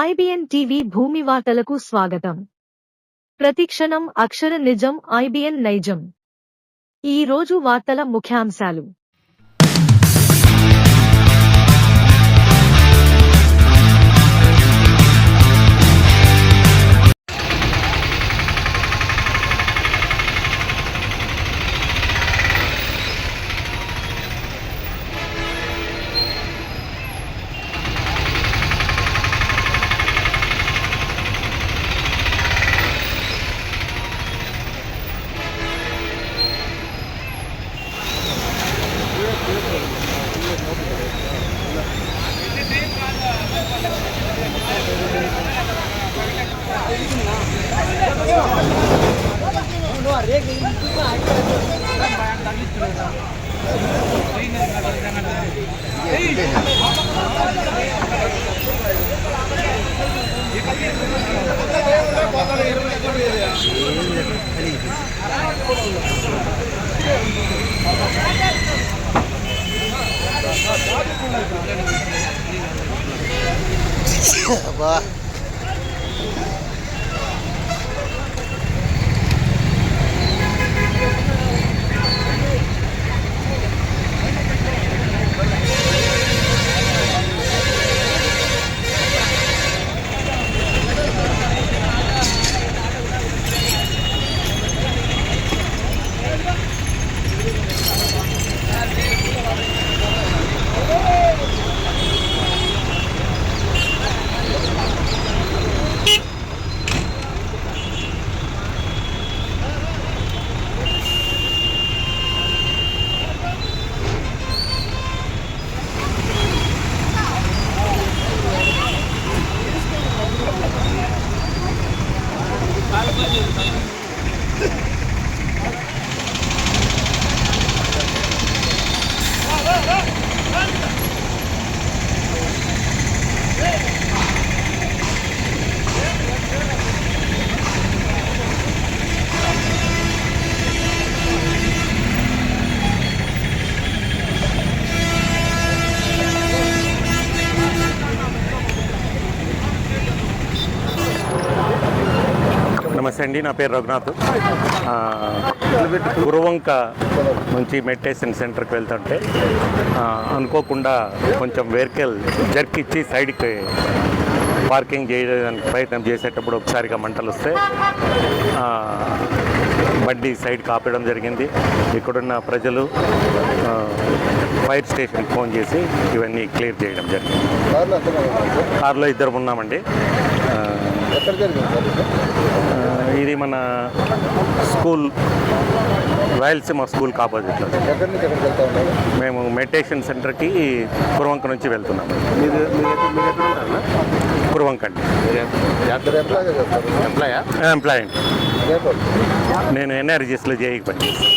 IBN TV భూమి వార్తలకు స్వాగతం. ప్రతిక్షణం అక్షర నిజం ఐబిఎన్ నైజం. ఈ రోజు వార్తల ముఖ్యాంశాలు. నమస్తే అండి, నా పేరు రఘునాథ్. గురువంక నుంచి మెడిటేషన్ సెంటర్కి వెళ్తుంటే అనుకోకుండా కొంచెం వెహికల్ జర్కిచ్చి సైడ్కి పార్కింగ్ చేయడానికి ప్రయత్నం చేసేటప్పుడు ఒకసారిగా మంటలు వస్తే బండి సైడ్కి ఆపేయడం జరిగింది. ఇక్కడున్న ప్రజలు ఫైర్ స్టేషన్కి ఫోన్ చేసి ఇవన్నీ క్లియర్ చేయడం జరిగింది. కారులో ఇద్దరు ఉన్నామండి. ఇది మన స్కూల్ రాయలసీమ స్కూల్కి ఆపోజిట్లో. మేము మెడిటేషన్ సెంటర్కి కురవంక నుంచి వెళ్తున్నాము. కురవంక అండి. ఎంప్లాయీ. నేను ఎన్ఆర్జీఎస్లో జేఈకి పనిచేస్తాను.